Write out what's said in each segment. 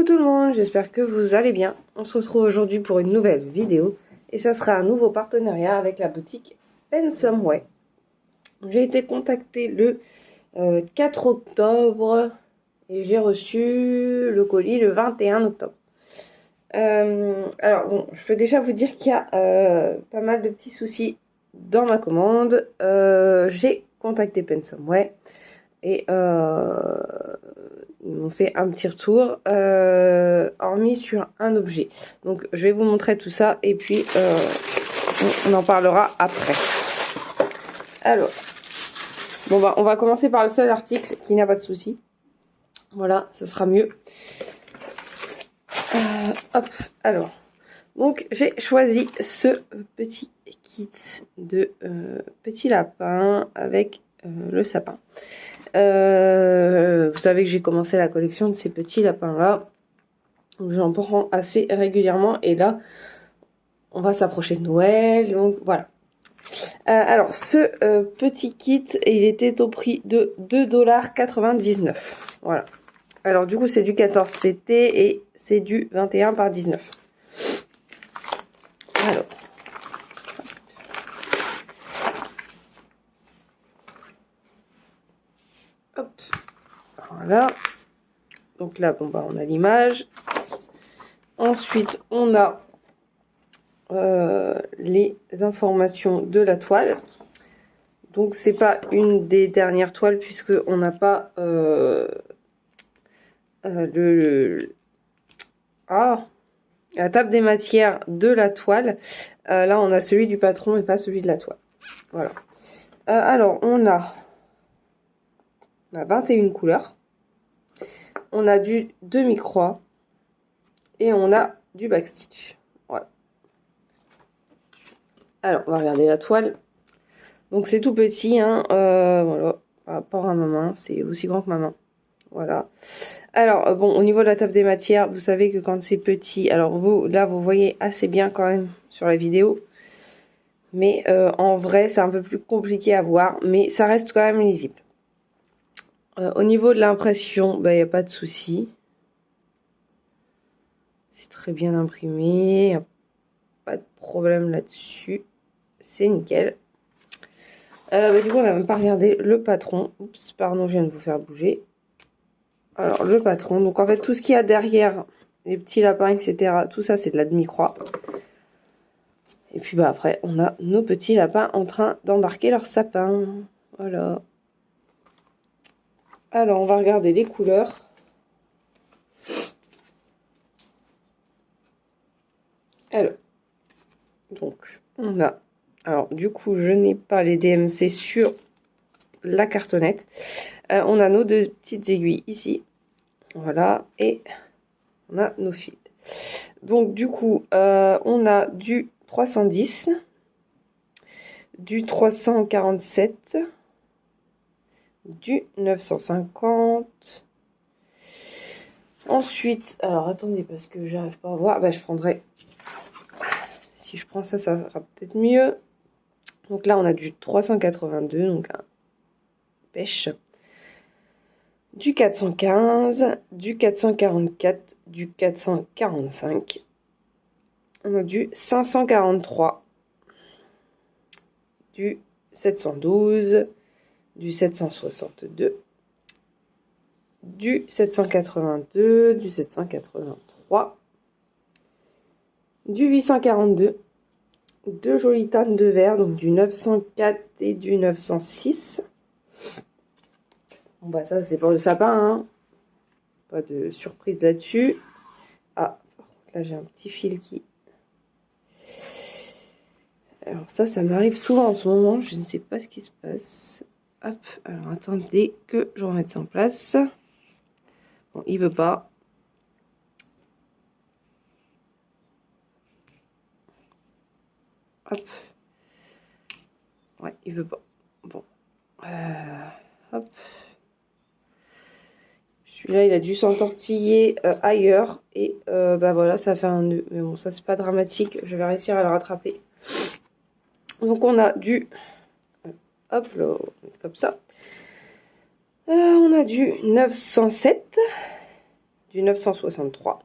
Coucou tout le monde, j'espère que vous allez bien. On se retrouve aujourd'hui pour une nouvelle vidéo et ça sera un nouveau partenariat avec la boutique Pensomeway. J'ai été contactée le 4 octobre et j'ai reçu le colis le 21 octobre. Alors bon, je peux déjà vous dire qu'il y a pas mal de petits soucis dans ma commande. J'ai contacté Pensomeway et ils m'ont fait un petit retour, hormis sur un objet. Donc je vais vous montrer tout ça et puis on en parlera après. Alors, bon bah on va commencer par le seul article qui n'a pas de souci. Voilà, ça sera mieux. Hop, alors. Donc j'ai choisi ce petit kit de petit lapin avec le sapin. Vous savez que j'ai commencé la collection de ces petits lapins là. J'en prends assez régulièrement et là on va s'approcher de Noël, donc voilà. Alors ce petit kit, il était au prix de 2,99 $. Voilà. Alors du coup c'est du 14 CT et c'est du 21 par 19. Alors. Hop. Voilà. Donc là, bon bah on a l'image. Ensuite, on a les informations de la toile. Donc c'est pas une des dernières toiles puisque on n'a pas la table des matières de la toile. Là on a celui du patron et pas celui de la toile. Voilà. Alors on a 21 couleurs. On a du demi-croix et on a du backstitch. Voilà. Alors on va regarder la toile. Donc c'est tout petit, hein, voilà, par rapport à ma main, c'est aussi grand que ma main. Voilà. Alors bon, au niveau de la table des matières, vous savez que quand c'est petit, alors vous, là vous voyez assez bien quand même sur la vidéo. Mais en vrai, c'est un peu plus compliqué à voir, mais ça reste quand même lisible. Au niveau de l'impression, il n'y a pas de souci. C'est très bien imprimé, y a pas de problème là-dessus. C'est nickel. Du coup, on n'a même pas regardé le patron. Oups, pardon, je viens de vous faire bouger. Alors, le patron. Donc, en fait, tout ce qu'il y a derrière, les petits lapins, etc., tout ça, c'est de la demi-croix. Et puis, bah, après, on a nos petits lapins en train d'embarquer leur sapin. Voilà. Alors, on va regarder les couleurs. Alors, donc, on a... Alors, du coup, je n'ai pas les DMC sur la cartonnette. On a nos deux petites aiguilles ici. Voilà. Et on a nos fils. Donc, du coup, on a du 310, du 347, du 950. Ensuite, alors attendez, parce que j'arrive pas à voir. Bah, je prendrai... Si je prends ça, ça sera peut-être mieux. Donc là, on a du 382, donc un pêche. Du 415, du 444, du 445. On a du 543, du 712, du 762, du 782, du 783, du 842, deux jolies tannes de verre, donc du 904 et du 906. Bon bah ça c'est pour le sapin, hein. Pas de surprise là-dessus. Ah, là j'ai un petit fil qui... Alors ça m'arrive souvent en ce moment, je ne sais pas ce qui se passe. Hop, alors attendez que je remette ça en place. Bon, il veut pas. Hop. Ouais, il veut pas. Bon. Hop. Celui-là, il a dû s'entortiller ailleurs. Et bah voilà, ça fait un nœud. Mais bon, ça, c'est pas dramatique. Je vais réussir à le rattraper. Donc, on a du... Hop, là, comme ça. On a du 907, du 963,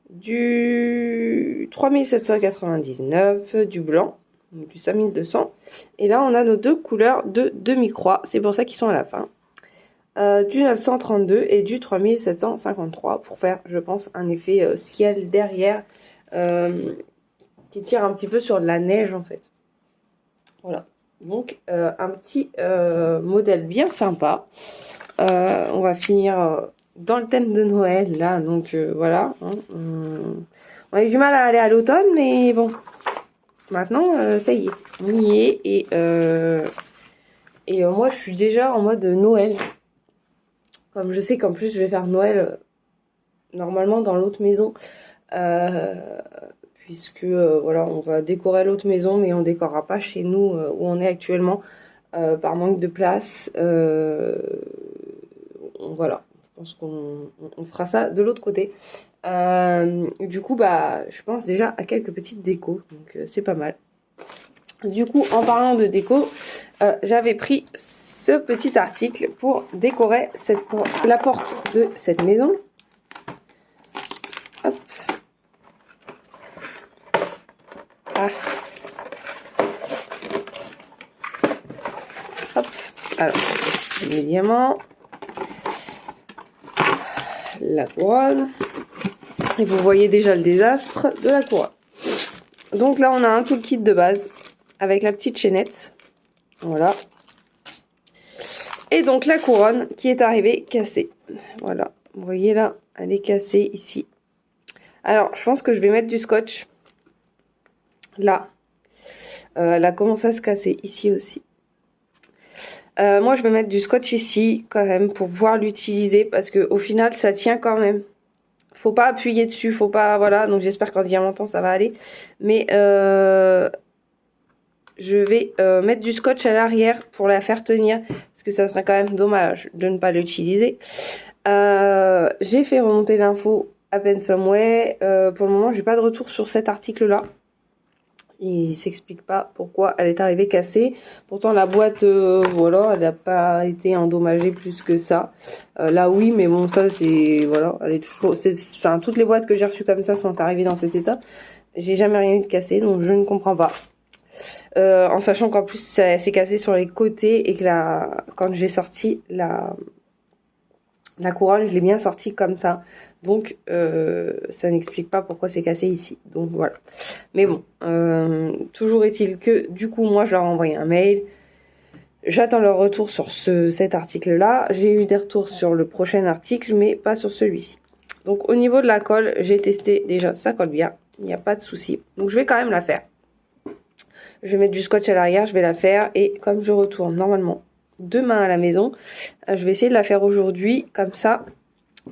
du 3799, du blanc, du 5200. Et là, on a nos deux couleurs de demi-croix. C'est pour ça qu'ils sont à la fin. Du 932 et du 3753 pour faire, je pense, un effet ciel derrière qui tire un petit peu sur de la neige en fait. Voilà. Donc, un petit modèle bien sympa. On va finir dans le thème de Noël là. Donc, voilà. Hein, on a eu du mal à aller à l'automne, mais bon. Maintenant, ça y est. On y est. Et moi, je suis déjà en mode Noël. Comme je sais qu'en plus, je vais faire Noël normalement dans l'autre maison. Puisque voilà, on va décorer l'autre maison, mais on décorera pas chez nous où on est actuellement par manque de place. Voilà, je pense qu'on fera ça de l'autre côté. Du coup, bah, je pense déjà à quelques petites décos, donc c'est pas mal. Du coup, en parlant de déco, j'avais pris ce petit article pour décorer la porte de cette maison. Hop. Ah. Hop. Alors, les diamants. La couronne. Et vous voyez déjà le désastre de la couronne. Donc là, on a un toolkit de base avec la petite chaînette. Voilà. Et donc la couronne qui est arrivée cassée. Voilà. Vous voyez là, elle est cassée ici. Alors, je pense que je vais mettre du scotch. Là. Elle a commencé à se casser ici aussi. Moi, je vais mettre du scotch ici quand même pour pouvoir l'utiliser parce que au final, ça tient quand même. Faut pas appuyer dessus, faut pas, voilà. Donc j'espère qu'en diamantant ça va aller. Mais je vais mettre du scotch à l'arrière pour la faire tenir parce que ça serait quand même dommage de ne pas l'utiliser. J'ai fait remonter l'info à Pensomeway. Pour le moment, j'ai pas de retour sur cet article-là. Il s'explique pas pourquoi elle est arrivée cassée. Pourtant la boîte, voilà, elle n'a pas été endommagée plus que ça. Là oui, mais bon ça c'est, voilà, elle est toujours, enfin toutes les boîtes que j'ai reçues comme ça sont arrivées dans cet état. J'ai jamais rien eu de cassé, donc je ne comprends pas. En sachant qu'en plus ça s'est cassé sur les côtés et que quand j'ai sorti la couronne, je l'ai bien sortie comme ça. Donc, ça n'explique pas pourquoi c'est cassé ici. Donc, voilà. Mais bon, toujours est-il que, du coup, moi, je leur ai envoyé un mail. J'attends leur retour sur cet article-là. J'ai eu des retours sur le prochain article, mais pas sur celui-ci. Donc, au niveau de la colle, j'ai testé déjà, ça colle bien. Il n'y a pas de souci. Donc, je vais quand même la faire. Je vais mettre du scotch à l'arrière, je vais la faire. Et comme je retourne normalement demain à la maison, je vais essayer de la faire aujourd'hui. Comme ça,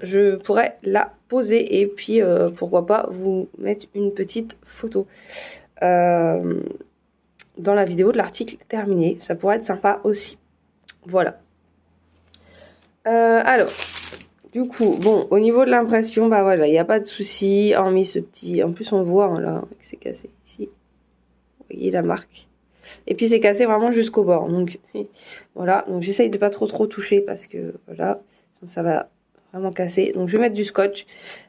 je pourrais la poser et puis pourquoi pas vous mettre une petite photo dans la vidéo de l'article terminé. Ça pourrait être sympa aussi. Voilà. Alors, du coup, bon, au niveau de l'impression, bah voilà, il n'y a pas de souci, hormis ce petit... En plus, on voit hein, là que c'est cassé ici. Vous voyez la marque. Et puis, c'est cassé vraiment jusqu'au bord. Donc, voilà. Donc, j'essaye de pas trop toucher parce que, voilà, ça va vraiment cassé. Donc je vais mettre du scotch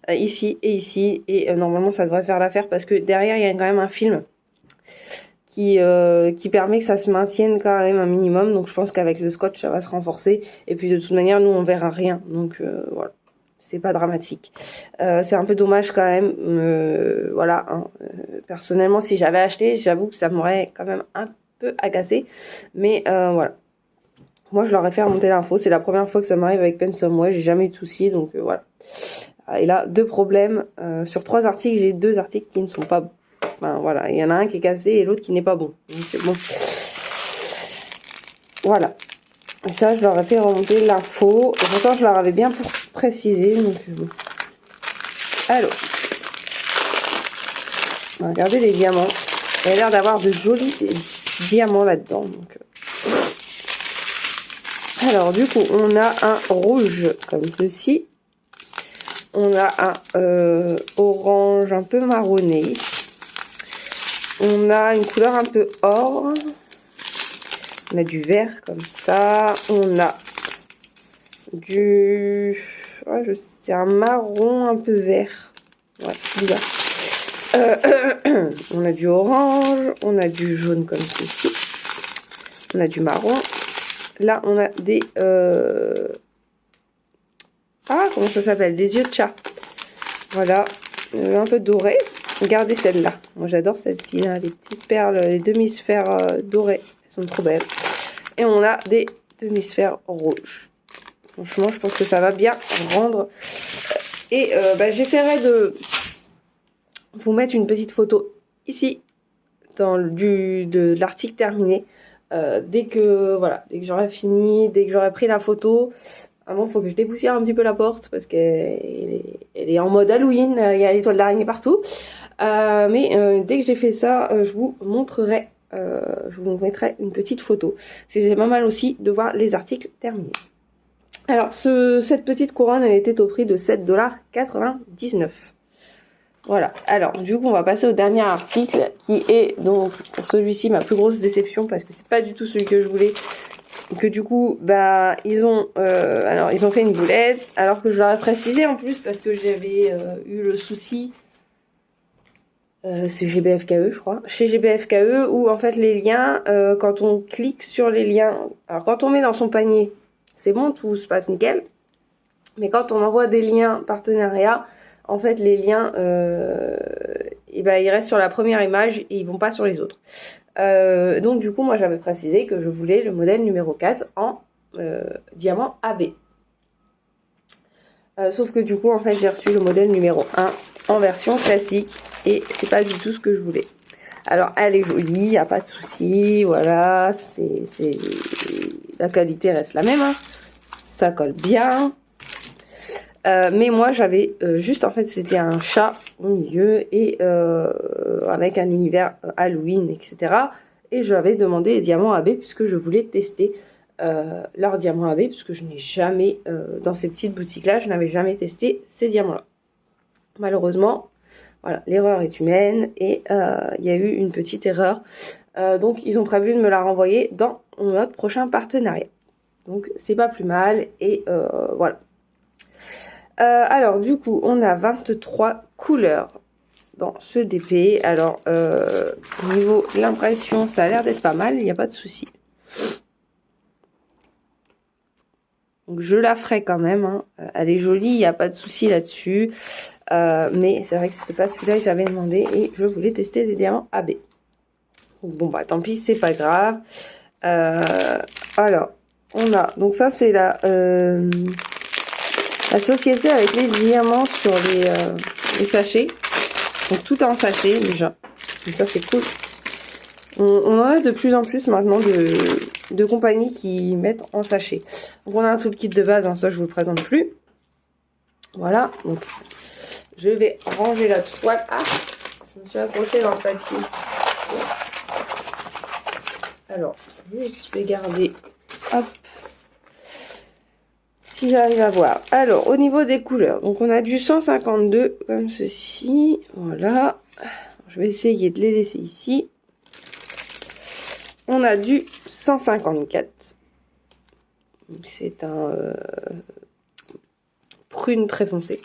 ici et ici et normalement ça devrait faire l'affaire parce que derrière il y a quand même un film qui permet que ça se maintienne quand même un minimum. Donc je pense qu'avec le scotch ça va se renforcer et puis de toute manière nous on verra rien. Donc voilà, c'est pas dramatique. C'est un peu dommage quand même. Voilà, hein. Personnellement si j'avais acheté, j'avoue que ça m'aurait quand même un peu agacé. Mais voilà. Moi, je leur ai fait remonter l'info. C'est la première fois que ça m'arrive avec Pensomeway. J'ai jamais eu de soucis, donc voilà. Et là, 2 problèmes. Sur 3 articles, j'ai 2 articles qui ne sont pas... Enfin, voilà. Il y en a un qui est cassé et l'autre qui n'est pas bon. Donc, bon. Voilà. Et ça, je leur ai fait remonter l'info. Et pourtant, je leur avais bien précisé. Donc, bon. Alors. Regardez les diamants. Il y a l'air d'avoir de jolis diamants là-dedans. Donc... Alors du coup on a un rouge comme ceci, on a un orange un peu marronné, on a une couleur un peu or, on a du vert comme ça, on a du c'est un marron un peu vert. Ouais, bizarre. On a du orange, on a du jaune comme ceci. On a du marron. Là, on a des... Ah, comment ça s'appelle? Des yeux de chat. Voilà, un peu doré. Regardez celle-là. Moi, j'adore celle-ci. Hein. Les petites perles, les demi-sphères dorées. Elles sont trop belles. Et on a des demi-sphères rouges. Franchement, je pense que ça va bien rendre. Et j'essaierai de vous mettre une petite photo ici dans de l'article terminé. Dès que j'aurai fini, dès que j'aurai pris la photo. Vraiment, il faut que je dépoussière un petit peu la porte parce qu'elle est en mode Halloween. Il y a l'étoile d'araignée partout. Mais dès que j'ai fait ça, je vous montrerai. Je vous mettrai une petite photo. C'est pas mal aussi de voir les articles terminés. Alors, cette petite couronne, elle était au prix de 7,99 $. Voilà. Alors, du coup, on va passer au dernier article qui est donc, pour celui-ci, ma plus grosse déception parce que c'est pas du tout celui que je voulais. Que du coup, ils ont fait une boulette, alors que je leur ai précisé en plus parce que j'avais eu le souci. C'est GBFKE, je crois. Chez GBFKE, où en fait les liens, quand on clique sur les liens, alors quand on met dans son panier, c'est bon, tout se passe nickel. Mais quand on envoie des liens partenariat, en fait les liens, ils restent sur la première image et ils vont pas sur les autres. Donc du coup, moi j'avais précisé que je voulais le modèle numéro 4 en diamant AB. Sauf que du coup, en fait, j'ai reçu le modèle numéro 1 en version classique et c'est pas du tout ce que je voulais. Alors, elle est jolie, y a pas de souci, voilà, la qualité reste la même, hein. Ça colle bien. Mais moi, j'avais juste, en fait, c'était un chat au milieu et avec un univers Halloween, etc. Et j'avais demandé les diamants AB puisque je voulais tester leurs diamants AB puisque je n'ai jamais, dans ces petites boutiques-là, je n'avais jamais testé ces diamants-là. Malheureusement, voilà, l'erreur est humaine et il y a eu une petite erreur. Donc, ils ont prévu de me la renvoyer dans notre prochain partenariat. Donc, c'est pas plus mal et voilà. Alors, du coup, on a 23 couleurs dans ce DP. Alors, niveau l'impression, ça a l'air d'être pas mal, il n'y a pas de souci. Donc, je la ferai quand même. Hein. Elle est jolie, il n'y a pas de souci là-dessus. Mais c'est vrai que c'était pas celui-là que j'avais demandé et je voulais tester les diamants AB. Donc, bon, tant pis, c'est pas grave. Alors, on a... Donc, ça, c'est la société avec les diamants sur les sachets. Donc tout est en sachet déjà. Donc ça c'est cool. On en a de plus en plus maintenant de compagnies qui mettent en sachet. Donc on a un tout le kit de base, hein, ça je vous le présente plus. Voilà, donc je vais ranger la toile. Ah, je me suis accrochée dans le papier. Alors, je vais garder. Hop. Si j'arrive à voir. Alors, au niveau des couleurs, donc on a du 152 comme ceci. Voilà. Je vais essayer de les laisser ici. On a du 154. C'est un prune très foncé.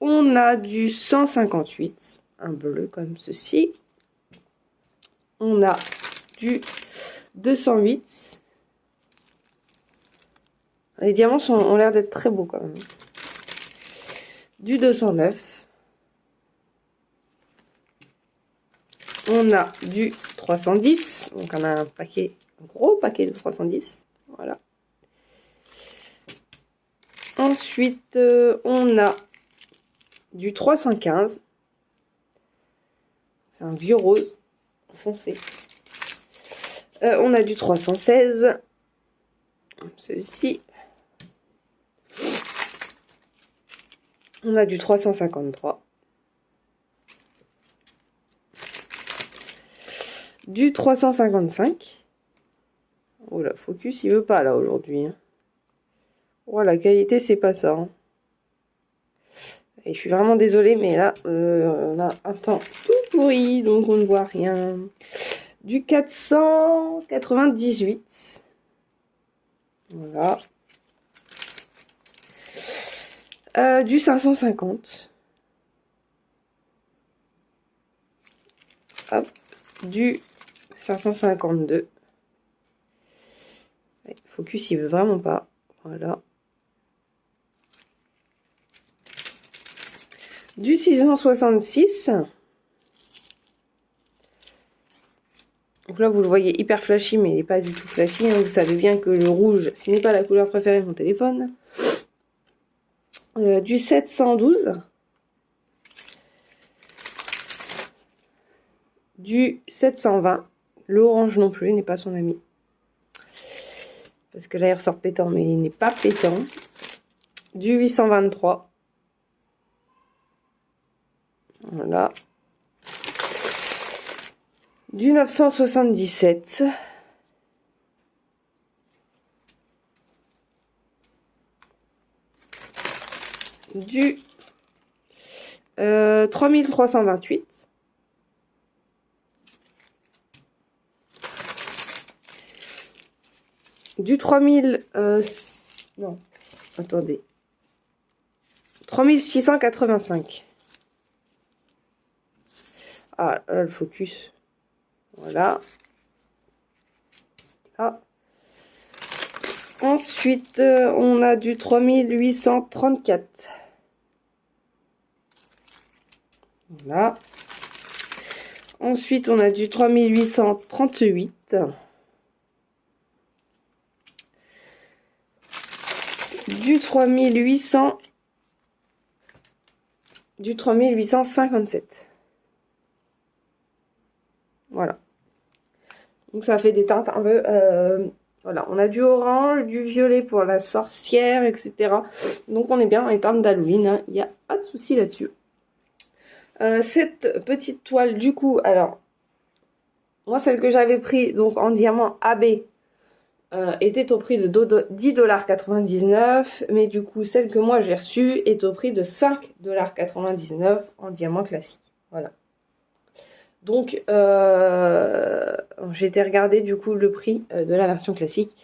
On a du 158, un bleu comme ceci. On a du 208. Les diamants ont l'air d'être très beaux quand même. Du 209. On a du 310. Donc on a un gros paquet de 310. Voilà. Ensuite, on a du 315. C'est un vieux rose foncé. On a du 316. Ceci. On a du 353. Du 355. Oh la focus il veut pas là aujourd'hui. Hein. Oh la qualité c'est pas ça. Hein. Et je suis vraiment désolée mais là on a un temps tout pourri donc on ne voit rien. Du 498. Voilà. Du 550. Hop, du 552. Ouais, focus, il veut vraiment pas. Voilà. Du 666. Donc là, vous le voyez hyper flashy, mais il n'est pas du tout flashy. Hein. Vous savez bien que le rouge, ce n'est pas la couleur préférée de mon téléphone. Du 712. Du 720. L'orange non plus n'est pas son ami. Parce que là, il ressort pétant, mais il n'est pas pétant. Du 823. Voilà. Du 977. Du 3328. Du 3000... non, attendez. 3685. Ah, là, le focus. Voilà. Là. Ensuite, on a du 3834. Voilà. Ensuite, on a du 3838. Du 3800. Du 3857. Voilà. Donc ça fait des teintes un peu... voilà, on a du orange, du violet pour la sorcière, etc. Donc on est bien dans les teintes d'Halloween, hein. Il n'y a pas de souci là-dessus. Cette petite toile, du coup, alors, moi celle que j'avais pris donc en diamant AB était au prix de 10,99 $, mais du coup celle que moi j'ai reçue est au prix de 5,99 $ en diamant classique. Voilà. Donc, j'ai été regarder du coup le prix de la version classique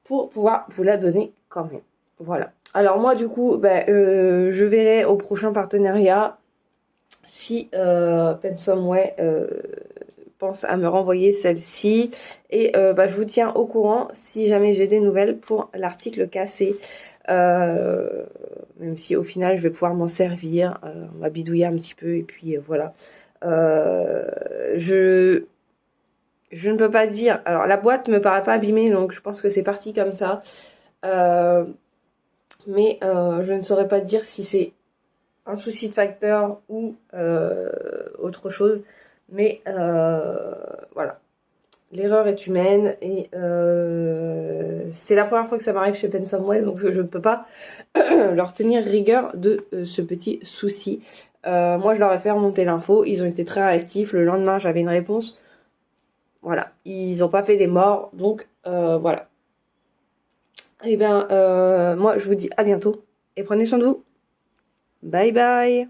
pour pouvoir vous la donner quand même. Voilà. Alors moi du coup, je verrai au prochain partenariat si Pensomeway pense à me renvoyer celle-ci. Et je vous tiens au courant si jamais j'ai des nouvelles pour l'article cassé. Même si au final je vais pouvoir m'en servir. On va bidouiller un petit peu et puis voilà. Je ne peux pas dire... Alors, la boîte me paraît pas abîmée, donc je pense que c'est parti comme ça. Mais je ne saurais pas dire si c'est un souci de facteur ou autre chose. Mais voilà. L'erreur est humaine et c'est la première fois que ça m'arrive chez Pensomeway, donc je ne peux pas leur tenir rigueur de ce petit souci. Moi, je leur ai fait remonter l'info. Ils ont été très réactifs. Le lendemain, j'avais une réponse. Voilà. Ils n'ont pas fait les morts. Donc, voilà. Et bien, moi, je vous dis à bientôt. Et prenez soin de vous. Bye bye.